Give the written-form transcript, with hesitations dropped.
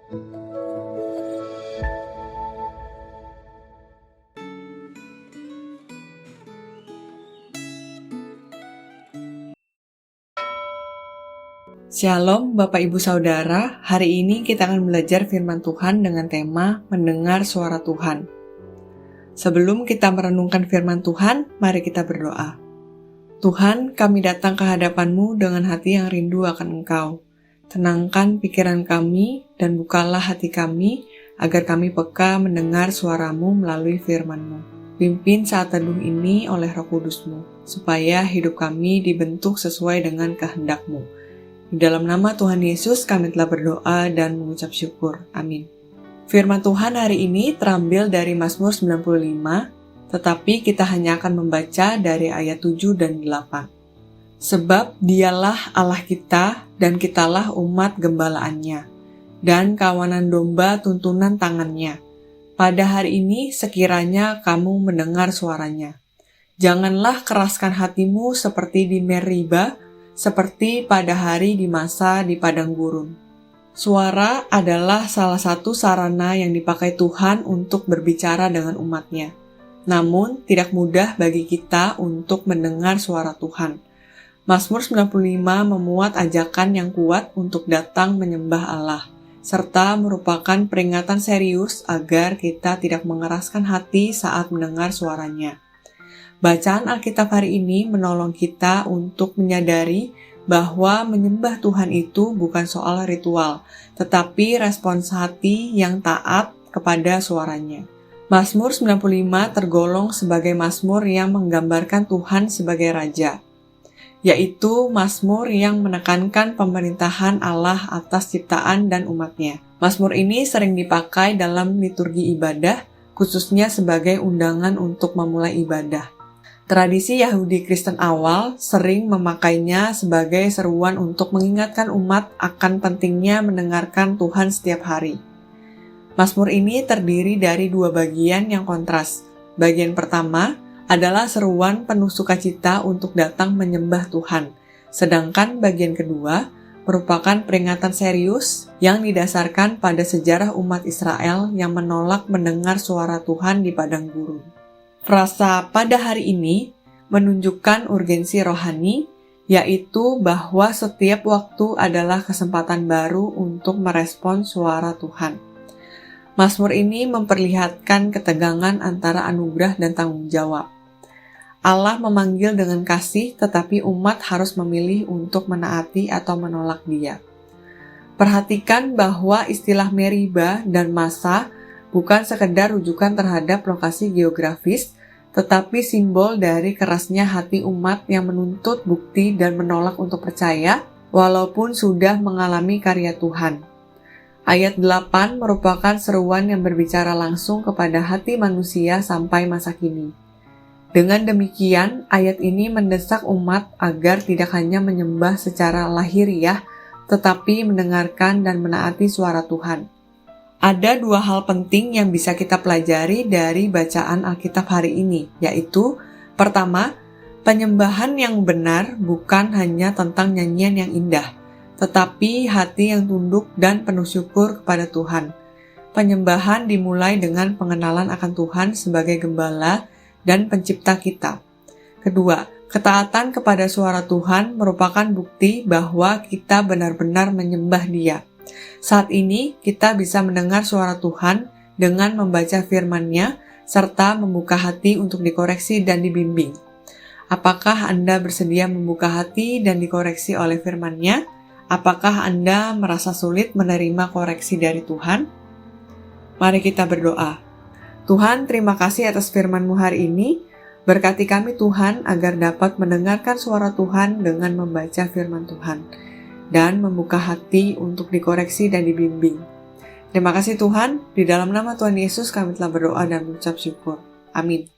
Shalom Bapak Ibu Saudara, hari ini kita akan belajar firman Tuhan dengan tema mendengar suara Tuhan. Sebelum kita merenungkan firman Tuhan, mari kita berdoa. Tuhan, kami datang ke hadapan-Mu dengan hati yang rindu akan Engkau. Tenangkan pikiran kami dan bukalah hati kami agar kami peka mendengar suara-Mu melalui firman-Mu. Pimpin saat teduh ini oleh Roh Kudus-Mu, supaya hidup kami dibentuk sesuai dengan kehendak-Mu. Di dalam nama Tuhan Yesus kami telah berdoa dan mengucap syukur. Amin. Firman Tuhan hari ini terambil dari Mazmur 95, tetapi kita hanya akan membaca dari ayat 7 dan 8. Sebab dialah Allah kita dan kitalah umat gembalaannya, dan kawanan domba tuntunan tangannya. Pada hari ini sekiranya kamu mendengar suaranya. Janganlah keraskan hatimu seperti di Meriba, seperti pada hari di masa di padang gurun. Suara adalah salah satu sarana yang dipakai Tuhan untuk berbicara dengan umatnya. Namun, tidak mudah bagi kita untuk mendengar suara Tuhan. Mazmur 95 memuat ajakan yang kuat untuk datang menyembah Allah, serta merupakan peringatan serius agar kita tidak mengeraskan hati saat mendengar suaranya. Bacaan Alkitab hari ini menolong kita untuk menyadari bahwa menyembah Tuhan itu bukan soal ritual, tetapi respons hati yang taat kepada suaranya. Mazmur 95 tergolong sebagai mazmur yang menggambarkan Tuhan sebagai Raja, yaitu mazmur yang menekankan pemerintahan Allah atas ciptaan dan umatnya. Mazmur ini sering dipakai dalam liturgi ibadah, khususnya sebagai undangan untuk memulai ibadah. Tradisi Yahudi Kristen awal sering memakainya sebagai seruan untuk mengingatkan umat akan pentingnya mendengarkan Tuhan setiap hari. Mazmur ini terdiri dari dua bagian yang kontras. Bagian pertama adalah seruan penuh sukacita untuk datang menyembah Tuhan, sedangkan bagian kedua merupakan peringatan serius yang didasarkan pada sejarah umat Israel yang menolak mendengar suara Tuhan di padang gurun. Frasa pada hari ini menunjukkan urgensi rohani, yaitu bahwa setiap waktu adalah kesempatan baru untuk merespons suara Tuhan. Mazmur ini memperlihatkan ketegangan antara anugerah dan tanggung jawab. Allah memanggil dengan kasih, tetapi umat harus memilih untuk menaati atau menolak Dia. Perhatikan bahwa istilah Meriba dan Masa bukan sekedar rujukan terhadap lokasi geografis, tetapi simbol dari kerasnya hati umat yang menuntut bukti dan menolak untuk percaya, walaupun sudah mengalami karya Tuhan. Ayat 8 merupakan seruan yang berbicara langsung kepada hati manusia sampai masa kini. Dengan demikian, ayat ini mendesak umat agar tidak hanya menyembah secara lahiriah, tetapi mendengarkan dan menaati suara Tuhan. Ada dua hal penting yang bisa kita pelajari dari bacaan Alkitab hari ini, yaitu pertama, penyembahan yang benar bukan hanya tentang nyanyian yang indah, tetapi hati yang tunduk dan penuh syukur kepada Tuhan. Penyembahan dimulai dengan pengenalan akan Tuhan sebagai gembala dan pencipta kita. Kedua, ketaatan kepada suara Tuhan merupakan bukti bahwa kita benar-benar menyembah Dia. Saat ini, kita bisa mendengar suara Tuhan dengan membaca firman-Nya serta membuka hati untuk dikoreksi dan dibimbing. Apakah Anda bersedia membuka hati dan dikoreksi oleh firman-Nya? Apakah Anda merasa sulit menerima koreksi dari Tuhan? Mari kita berdoa. Tuhan, terima kasih atas firman-Mu hari ini. Berkati kami Tuhan agar dapat mendengarkan suara Tuhan dengan membaca firman Tuhan dan membuka hati untuk dikoreksi dan dibimbing. Terima kasih Tuhan, di dalam nama Tuhan Yesus kami telah berdoa dan mengucap syukur. Amin.